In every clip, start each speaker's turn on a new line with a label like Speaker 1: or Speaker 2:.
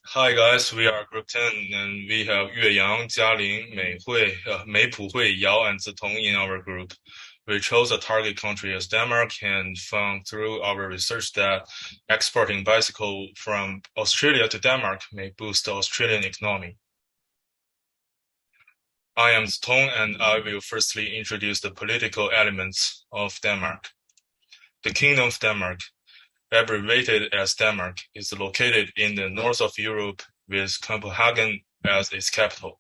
Speaker 1: Hi guys, we are Group 10 and we have Yueyang, Jialing, Meipuhui, Yao, and Zitong in our group. We chose a target country as Denmark and found through our research that exporting bicycle from Australia to Denmark may boost the Australian economy. I am Zitong and I will firstly introduce the political elements of Denmark. The Kingdom of Denmark, abbreviated as Denmark, is located in the north of Europe with Copenhagen as its capital.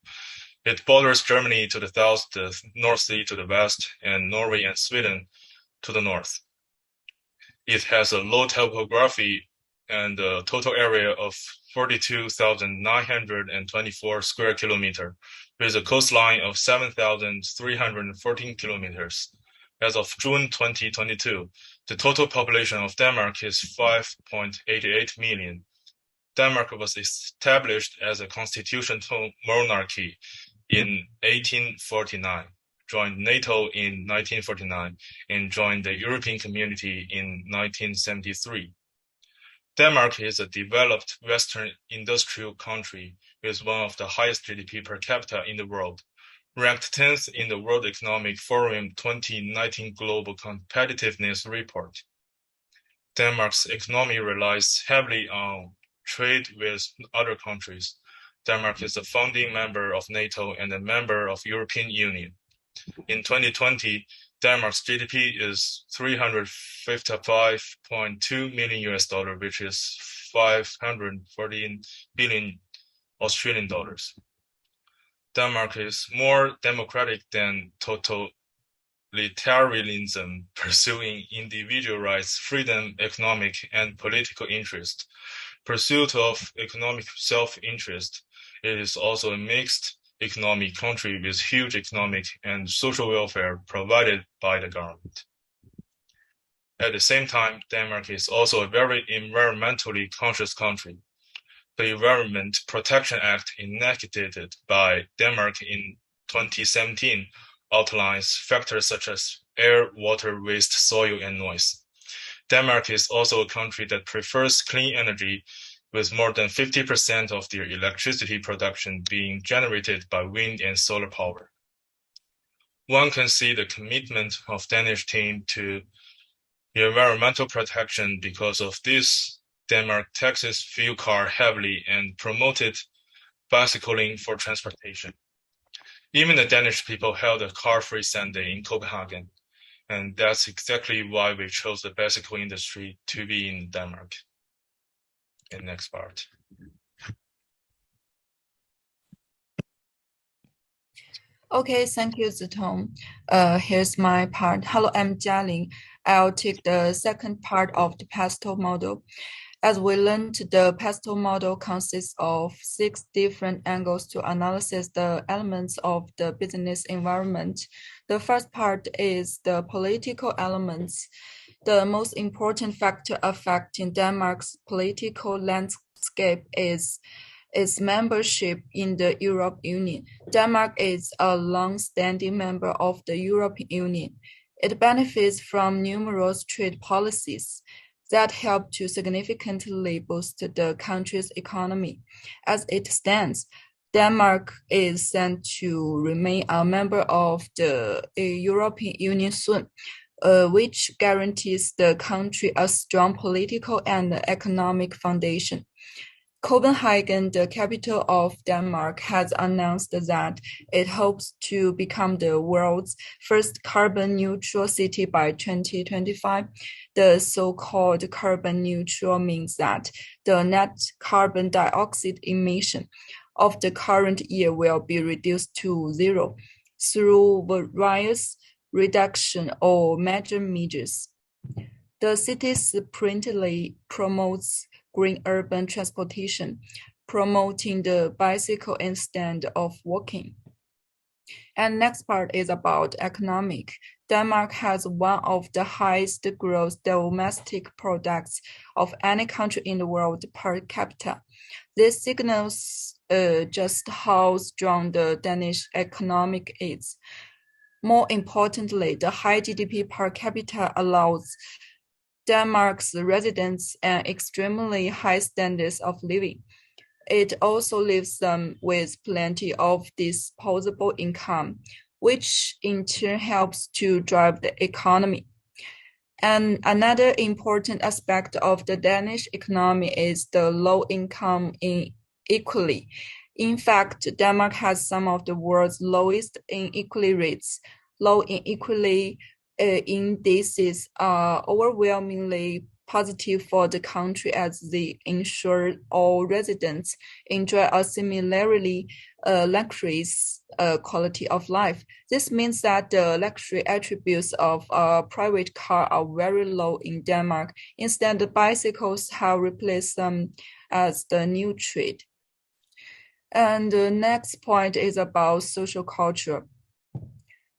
Speaker 1: It borders Germany to the south, the North Sea to the west, and Norway and Sweden to the north. It has a low topography and a total area of 42,924 square kilometers, with a coastline of 7,314 kilometers. As of June 2022, the total population of Denmark is 5.88 million. Denmark was established as a constitutional monarchy in 1849, joined NATO in 1949, and joined the European Community in 1973. Denmark is a developed Western industrial country with one of the highest GDP per capita in the world, ranked 10th in the World Economic Forum 2019 Global Competitiveness Report. Denmark's economy relies heavily on trade with other countries. Denmark is a founding member of NATO and a member of European Union. In 2020, Denmark's GDP is 355.2 million US dollar, which is 514 billion Australian dollars. Denmark is more democratic than totalitarianism, pursuing individual rights, freedom, economic and political interest. Pursuit of economic self-interest. It is also a mixed economic country with huge economic and social welfare provided by the government. At the same time, Denmark is also a very environmentally conscious country. The Environment Protection Act enacted by Denmark in 2017 outlines factors such as air, water, waste, soil, and noise. Denmark is also a country that prefers clean energy, with more than 50% of their electricity production being generated by wind and solar power. One can see the commitment of Danish team to environmental protection. Because of this, Denmark taxes fuel car heavily and promoted bicycling for transportation. Even the Danish people held a car-free Sunday in Copenhagen, and that's exactly why we chose the bicycle industry to be in Denmark. And next part.
Speaker 2: Okay, thank you, Zitong. Here's my part. Hello, I'm Jialing. I'll take the second part of the pestle model. As we learned, the pestle model consists of 6 different angles to analyze the elements of the business environment. The first part is the political elements. The most important factor affecting Denmark's political landscape is its membership in the European Union. Denmark is a long-standing member of the European Union. It benefits from numerous trade policies that help to significantly boost the country's economy. As it stands, Denmark is set to remain a member of the European Union soon, which guarantees the country a strong political and economic foundation. Copenhagen, the capital of Denmark, has announced that it hopes to become the world's first carbon neutral city by 2025. The so-called carbon neutral means that the net carbon dioxide emission of the current year will be reduced to zero through various reduction or major measures. The city sprintly promotes green urban transportation, promoting the bicycle instead of walking. And next part is about economic. Denmark has one of the highest gross domestic products of any country in the world per capita. This signals just how strong the Danish economic is. More importantly, the high GDP per capita allows Denmark's residents an extremely high standards of living. It also leaves them with plenty of disposable income, which in turn helps to drive the economy. And another important aspect of the Danish economy is the low income inequality. In fact, Denmark has some of the world's lowest inequality rates. Low inequality indices are overwhelmingly positive for the country as they ensure all residents enjoy a similarly luxurious quality of life. This means that the luxury attributes of a private car are very low in Denmark. Instead, the bicycles have replaced them as the new trade. And the next point is about social culture.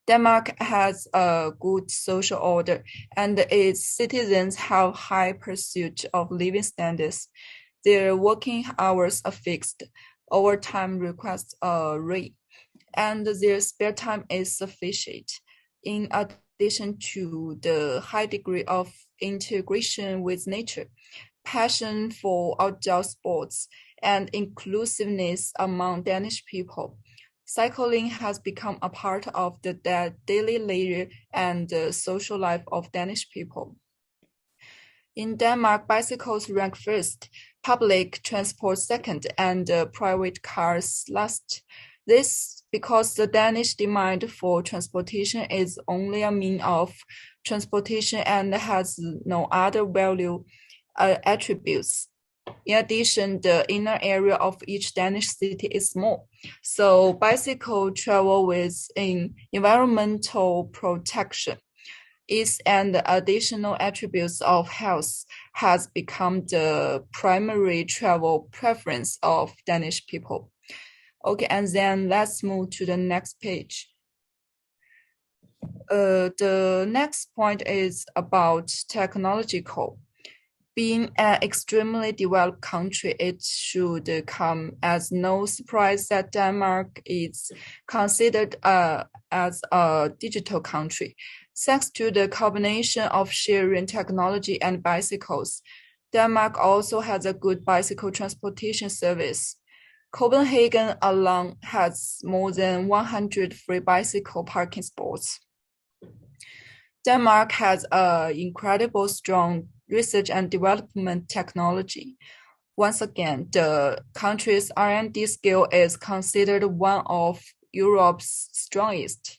Speaker 2: Denmark has a good social order, and its citizens have high pursuit of living standards. Their working hours are fixed, overtime requests are rare, and their spare time is sufficient. In addition to the high degree of integration with nature, passion for outdoor sports, and inclusiveness among Danish people, cycling has become a part of the daily leisure and social life of Danish people. In Denmark, bicycles rank first, public transport second, and private cars last. This because the Danish demand for transportation is only a means of transportation and has no other value attributes. In addition, the inner area of each Danish city is small, so bicycle travel with environmental protection is and additional attributes of health has become the primary travel preference of Danish people. Okay, and then let's move to the next page. The next point is about technological. Being an extremely developed country, it should come as no surprise that Denmark is considered as a digital country. Thanks to the combination of sharing technology and bicycles, Denmark also has a good bicycle transportation service. Copenhagen alone has more than 100 free bicycle parking spots. Denmark has an incredible strong research and development technology. Once again, the country's R&D skill is considered one of Europe's strongest.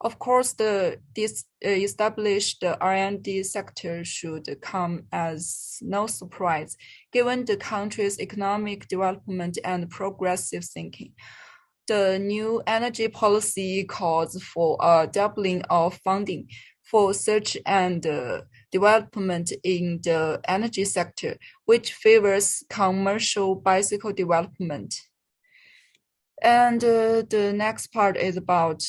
Speaker 2: Of course, this established R&D sector should come as no surprise, given the country's economic development and progressive thinking. The new energy policy calls for a doubling of funding for research and development in the energy sector, which favors commercial bicycle development. And the next part is about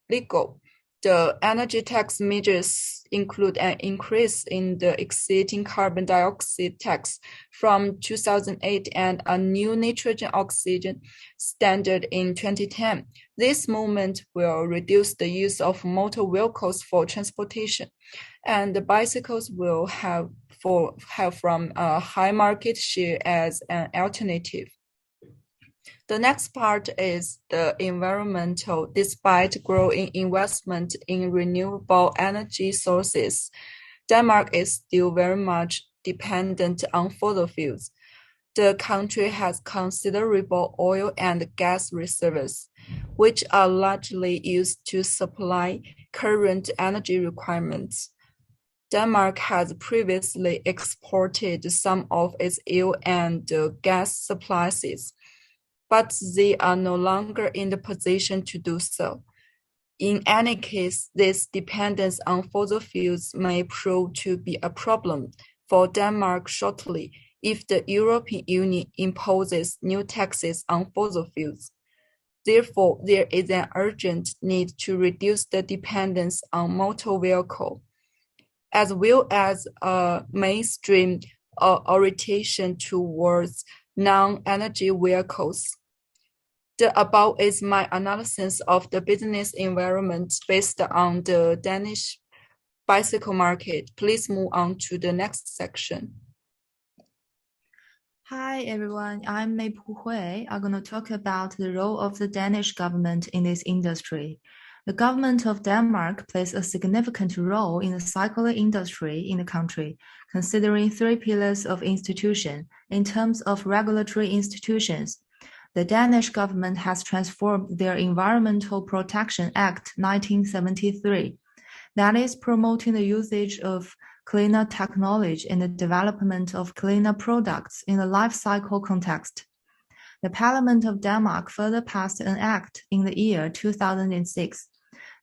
Speaker 2: legal. The energy tax measures include an increase in the existing carbon dioxide tax from 2008 and a new nitrogen oxide standard in 2010. This movement will reduce the use of motor vehicles for transportation, and the bicycles will have from a high market share as an alternative. The next part is the environmental. Despite growing investment in renewable energy sources, Denmark is still very much dependent on fossil fuels. The country has considerable oil and gas reserves, which are largely used to supply current energy requirements. Denmark has previously exported some of its oil and gas supplies, but they are no longer in the position to do so. In any case, this dependence on fossil fuels may prove to be a problem for Denmark shortly if the European Union imposes new taxes on fossil fuels. Therefore, there is an urgent need to reduce the dependence on motor vehicle, as well as a mainstream orientation towards non-energy vehicles. The above is my analysis of the business environment based on the Danish bicycle market. Please move on to the next section.
Speaker 3: Hi everyone, I'm Meipuhui. I'm going to talk about the role of the Danish government in this industry. The government of Denmark plays a significant role in the cycling industry in the country, considering three pillars of institution. In terms of regulatory institutions, the Danish government has transformed their Environmental Protection Act 1973, that is promoting the usage of cleaner technology and the development of cleaner products in the life cycle context. The Parliament of Denmark further passed an act in the year 2006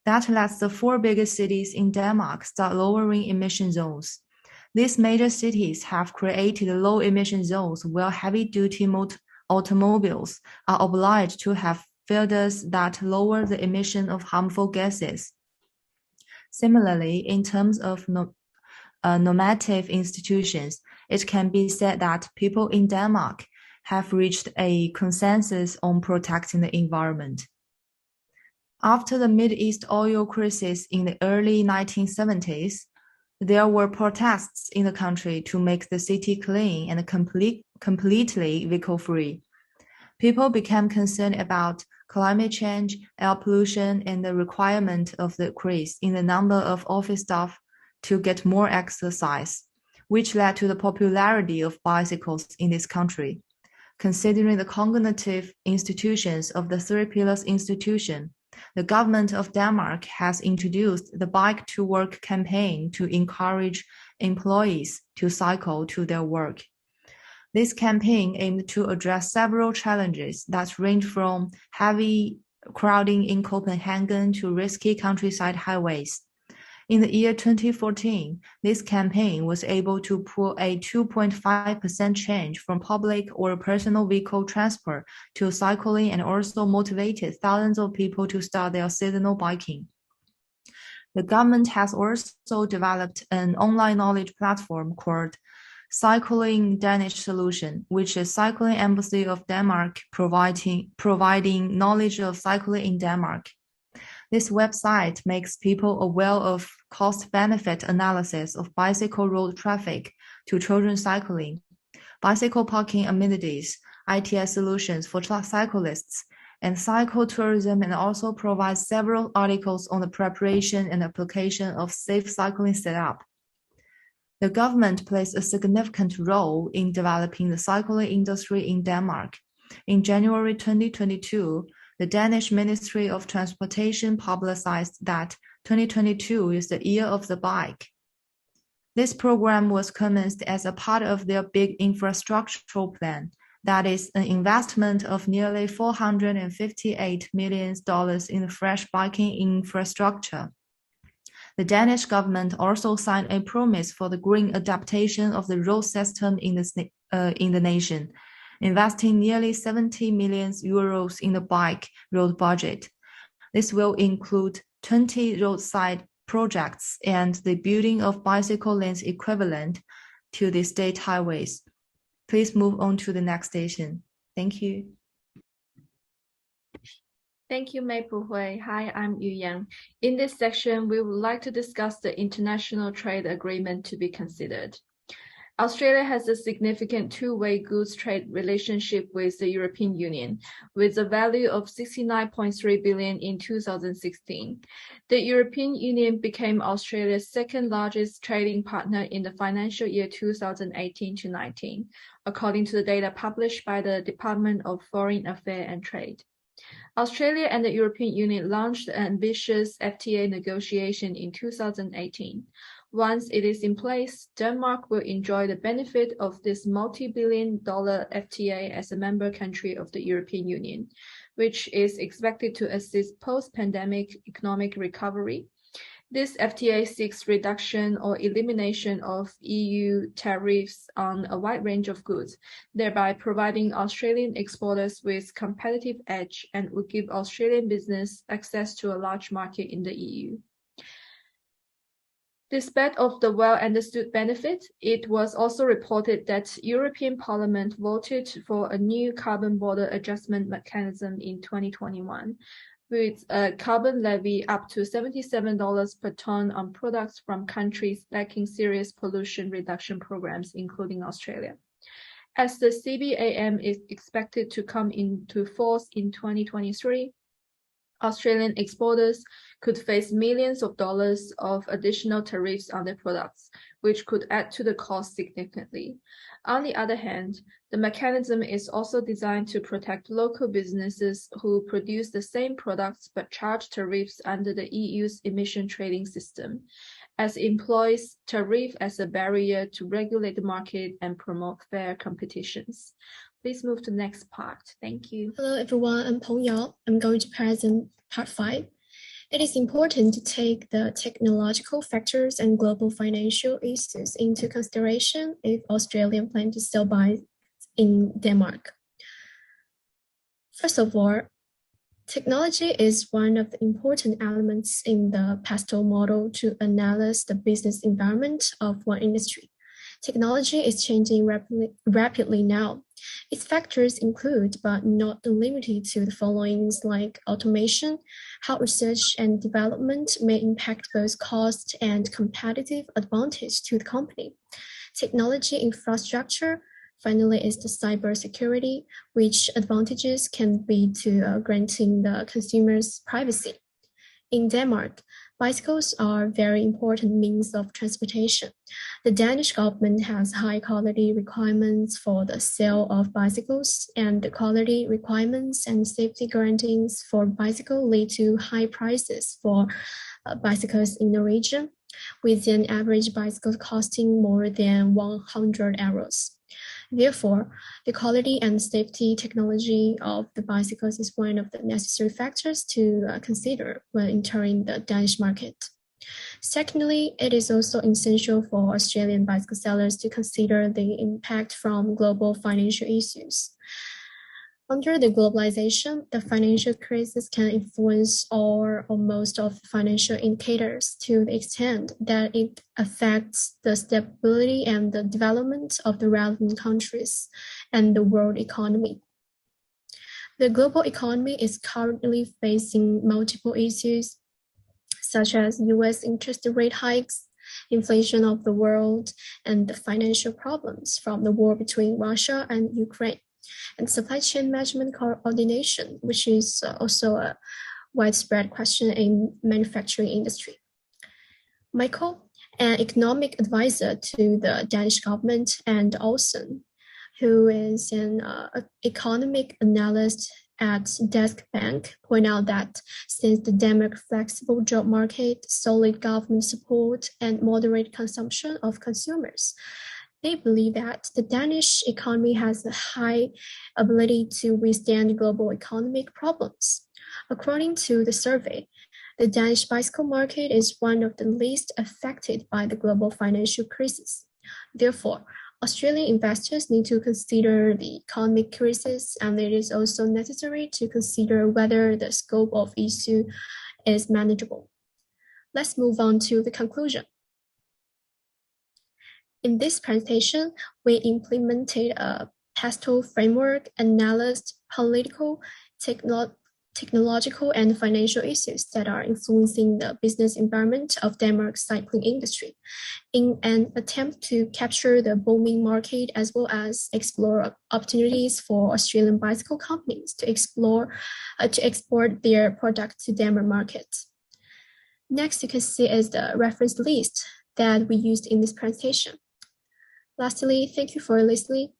Speaker 3: that lets the four biggest cities in Denmark start lowering emission zones. These major cities have created low emission zones where heavy-duty automobiles are obliged to have filters that lower the emission of harmful gases. Similarly, in terms of normative institutions, it can be said that people in Denmark have reached a consensus on protecting the environment. After the Middle-East oil crisis in the early 1970s, there were protests in the country to make the city clean and completely vehicle-free. People became concerned about climate change, air pollution, and the requirement of the increase in the number of office staff to get more exercise, which led to the popularity of bicycles in this country. Considering the cognitive institutions of the Three Pillars institution, the government of Denmark has introduced the Bike to Work campaign to encourage employees to cycle to their work. This campaign aimed to address several challenges that range from heavy crowding in Copenhagen to risky countryside highways. In the year 2014, this campaign was able to pull a 2.5% change from public or personal vehicle transport to cycling and also motivated thousands of people to start their seasonal biking. The government has also developed an online knowledge platform called Cycling Danish Solution, which is Cycling Embassy of Denmark providing knowledge of cycling in Denmark. This website makes people aware of cost-benefit analysis of bicycle road traffic to children cycling, bicycle parking amenities, ITS solutions for cyclists, and cycle tourism, and also provides several articles on the preparation and application of safe cycling setup. The government plays a significant role in developing the cycling industry in Denmark. In January 2022, the Danish Ministry of Transportation publicized that 2022 is the year of the bike. This program was commenced as a part of their big infrastructural plan, that is an investment of nearly $458 million in fresh biking infrastructure. The Danish government also signed a promise for the green adaptation of the road system in the nation, investing nearly 70 million euros in the bike road budget. This will include 20 roadside projects and the building of bicycle lanes equivalent to the state highways. Please move on to the next station. Thank you.
Speaker 4: Thank you, Meipuhui. Hi, I'm Yueyang. In this section, we would like to discuss the international trade agreement to be considered. Australia has a significant two-way goods trade relationship with the European Union, with a value of 69.3 billion in 2016. The European Union became Australia's second largest trading partner in the financial year 2018-19, according to the data published by the Department of Foreign Affairs and Trade. Australia and the European Union launched an ambitious FTA negotiation in 2018. Once it is in place, Denmark will enjoy the benefit of this multi-billion-dollar FTA as a member country of the European Union, which is expected to assist post-pandemic economic recovery. This FTA seeks reduction or elimination of EU tariffs on a wide range of goods, thereby providing Australian exporters with competitive edge and would give Australian business access to a large market in the EU. Despite of the well-understood benefit, it was also reported that European Parliament voted for a new carbon border adjustment mechanism in 2021, with a carbon levy up to $77 per ton on products from countries lacking serious pollution reduction programs, including Australia. As the CBAM is expected to come into force in 2023, Australian exporters could face millions of dollars of additional tariffs on their products, which could add to the cost significantly. On the other hand, the mechanism is also designed to protect local businesses who produce the same products but charge tariffs under the EU's emission trading system, as it employs tariff as a barrier to regulate the market and promote fair competitions. Please move to the next part. Thank you.
Speaker 5: Hello everyone, I'm Peng Yao. I'm going to present part 5. It is important to take the technological factors and global financial issues into consideration if Australia plans to sell buys in Denmark. First of all, technology is one of the important elements in the PESTEL model to analyze the business environment of one industry. Technology is changing rapidly now. Its factors include, but not limited to, the following like automation, how research and development may impact both cost and competitive advantage to the company. Technology infrastructure, finally, is the cybersecurity, which advantages can be to granting the consumers privacy. In Denmark, bicycles are very important means of transportation. The Danish government has high quality requirements for the sale of bicycles, and the quality requirements and safety guarantees for bicycle lead to high prices for bicycles in the region, with an average bicycle costing more than 100 euros. Therefore, the quality and safety technology of the bicycles is one of the necessary factors to consider when entering the Danish market. Secondly, it is also essential for Australian bicycle sellers to consider the impact from global financial issues. Under the globalization, the financial crisis can influence all or most of the financial indicators to the extent that it affects the stability and the development of the relevant countries and the world economy. The global economy is currently facing multiple issues, such as US interest rate hikes, inflation of the world, and the financial problems from the war between Russia and Ukraine, and supply chain management coordination, which is also a widespread question in manufacturing industry. Michael, an economic advisor to the Danish government, and Olsen, who is an economic analyst at Danske Bank, point out that since the Denmark flexible job market, solid government support, and moderate consumption of consumers, they believe that the Danish economy has a high ability to withstand global economic problems. According to the survey, the Danish bicycle market is one of the least affected by the global financial crisis. Therefore, Australian investors need to consider the economic crisis, and it is also necessary to consider whether the scope of issue is manageable. Let's move on to the conclusion. In this presentation, we implemented a PESTEL framework, analyzed political, technological, and financial issues that are influencing the business environment of Denmark's cycling industry in an attempt to capture the booming market as well as explore opportunities for Australian bicycle companies to export their product to Denmark market. Next, you can see is the reference list that we used in this presentation. Lastly, thank you for listening.